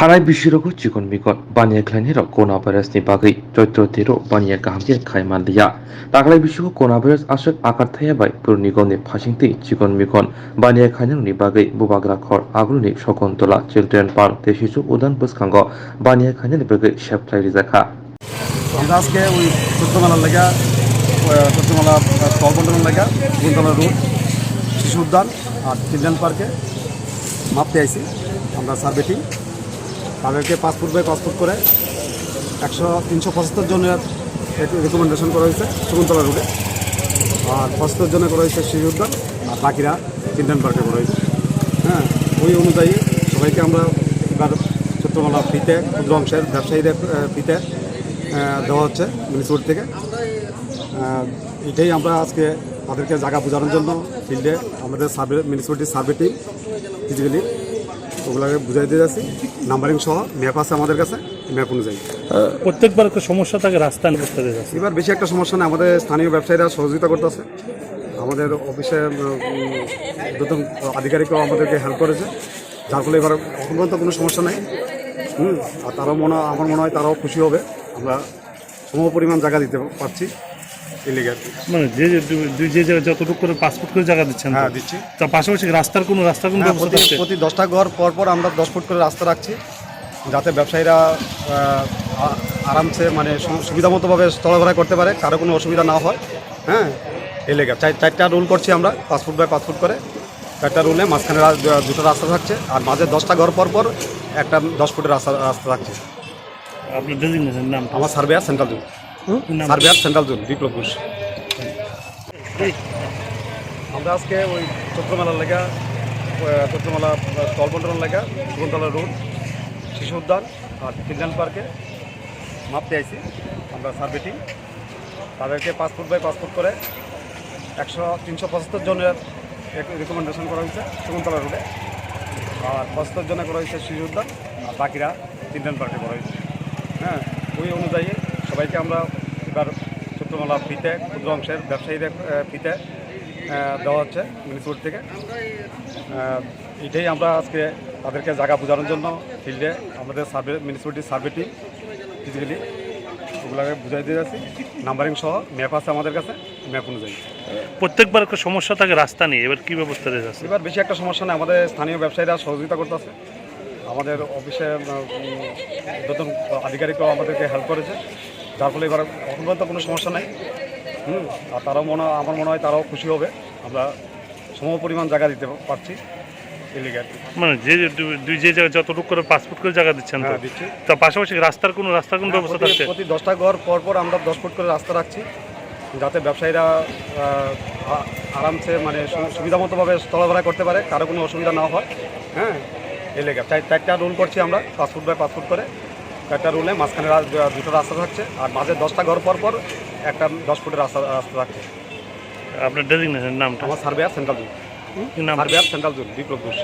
Harai Bishiroko Chikon Mikot, Banya Clanero, Conabaras Nibagi, Joytro Tero, Banya Gambia Kaimandia. Takalai Bishu, Conabaras Asset Akataya by Purnigon, Pashingti, Chikon Mikon, Banya Kanan Nibagi, Bubagra Kor, Aguni, Shokontola, Children Park, Teshisu, Udan Buskango, Banya Kanan Bagi, Shepla Rizaka. আমরা আজকে ওই চৈত্রমেলার লেগা চৈত্রমেলা স্থলবন্টনের লেগা গুন্তলা road শিশু উদ্যান our children পার্কে মাপতে আইছি আমরা সার্ভে টিম তাদেরকে পাসপোর্ট বাই পাসপোর্ট করে 375 জনের রেকমেন্ডেশন করা হয়েছে শকুন্তলা রোডে আর 75 জনে করা হয়েছে শিশু উদ্যান আর বাকিরা চিলড্রেন পার্কে করা হয়েছে। হ্যাঁ, ওই অনুযায়ী সবাইকে আমরা এবার চৈত্রমেলা ফ্রিতে ক্ষুদ্র অংশের ব্যবসায়ীদের ফ্রিতে দেওয়া হচ্ছে মিউনিসিপ্যালিটি থেকে। এটাই আমরা আজকে তাদেরকে জায়গা বোঝানোর জন্য ফিল্ডে আমাদের মিউনিসিপ্যালিটির সার্ভে টিম ফিজিক্যালি ওগুলোকে বুঝাই দিয়ে যাচ্ছি। নাম্বারিং সহ ম্যাপ আছে আমাদের কাছে, ম্যাপ অনুযায়ী প্রত্যেকবার একটা সমস্যা থাকে রাস্তা করতে যাচ্ছে। এবার বেশি একটা সমস্যা নেই, আমাদের স্থানীয় ব্যবসায়ীরা সহযোগিতা করতেছে, আমাদের অফিসে দুজন আধিকারিকও আমাদেরকে হেল্প করেছে, যার ফলে এবার এখন পর্যন্ত কোনো সমস্যা নেই। আর তারাও আমার মনে হয় তারাও খুশি হবে, আমরা সম পরিমাণ জায়গা দিতে পারছি এই লেগে। মানে যে জায়গায় যতটুকু করে পাসপোর্ট করে জায়গা দিচ্ছেন? হ্যাঁ, দিচ্ছি। তার পাশাপাশি রাস্তার কোনো ব্যবস্থা আছে? প্রতি 10টা ঘর পর আমরা 10 ফুট করে রাস্তা রাখছি, যাতে ব্যবসায়ীরা আরামসে মানে সুবিধা মতোভাবে চলাফেরা করতে পারে, কারো কোনো অসুবিধা না হয়। হ্যাঁ, এই লেগে 4টা রুল করছি আমরা, পাসপোর্ট বাই পাসপোর্ট করে 4টা রুলে মাঝখানে 2টা রাস্তা থাকছে আর মাঝে 10টা ঘর পর একটা 10 ফুটের রাস্তা থাকছে। আপনার ডেজিগনেশন নাম? আমার সার্ভেয়ার সেন্ট্রাল জোন, বিপ্লব ঘোষ। আমরা আজকে ওই চৈত্রমেলার লেগা চৈত্রমেলা স্থলবন্টনের লেগা শকুন্তলা রোড শিশু উদ্যান আর চিলড্রেন পার্কে মাপতে আইছি আমরা সার্ভে টিম। তাদেরকে পাসপোর্ট বাই পাসপোর্ট করে 375 জনের রেকমেন্ডেশন করা হয়েছে শকুন্তলা রোডে আর 75 জনে করা হয়েছে শিশু উদ্যান আর বাকিরা চিলড্রেন পার্কে করা হয়েছে। হ্যাঁ, ওই অনুযায়ী সবাইকে আমরা এবার চৈত্রমেলা ফ্রিতে ক্ষুদ্র অংশের ব্যবসায়ীদের ফ্রিতে দেওয়া হচ্ছে মিউনিসিপ্যালিটি থেকে। এটাই আমরা আজকে তাদেরকে জায়গা বোঝানোর জন্য ফিল্ডে আমাদের মিউনিসিপ্যালিটির সার্ভে টিম ফিজিক্যালি ওগুলোকে বুঝাই দিয়ে যাচ্ছি। নাম্বারিং সহ ম্যাপ আছে আমাদের কাছে, ম্যাপ অনুযায়ী প্রত্যেকবার একটা সমস্যা থাকে রাস্তা নিয়ে, এবার কী ব্যবস্থা যাচ্ছে? এবার বেশি একটা সমস্যা নেই, আমাদের স্থানীয় ব্যবসায়ীরা সহযোগিতা করতেছে, আমাদের অফিসে দুজন আধিকারিকও আমাদেরকে হেল্প করেছে, যার ফলে এবার এখন পর্যন্ত কোনো সমস্যা নেই। আর তারাও আমার মনে হয় তারাও খুশি হবে, আমরা সম পরিমাণ জায়গা দিতে পারছি এই লেগে। মানে যে জায়গায় যতটুকু করে পাসপোর্ট করে জায়গা দিচ্ছেন? হ্যাঁ, দিচ্ছি। তার পাশাপাশি রাস্তার কোনো ব্যবস্থা থাকছে? প্রতি 10টা ঘর পর আমরা 10 ফুট করে রাস্তা রাখছি, যাতে ব্যবসায়ীরা আরামসে মানে সুবিধা মতোভাবে চলাফেরা করতে পারে, কারো কোনো অসুবিধা না হয়। হ্যাঁ, এই লেগে 4টা রুল করছি আমরা, পাসপোর্ট বাই পাসপোর্ট করে 4টা রুলে মাঝখানে 2টা রাস্তা থাকছে আর মাঝে 10টা ঘর পর একটা 10 ফুটের রাস্তা থাকছে। আপনার ডেজিগনেশন নামটা? আমার সার্ভেয়ার সেন্ট্রাল জোন, বিপ্লব ঘোষ।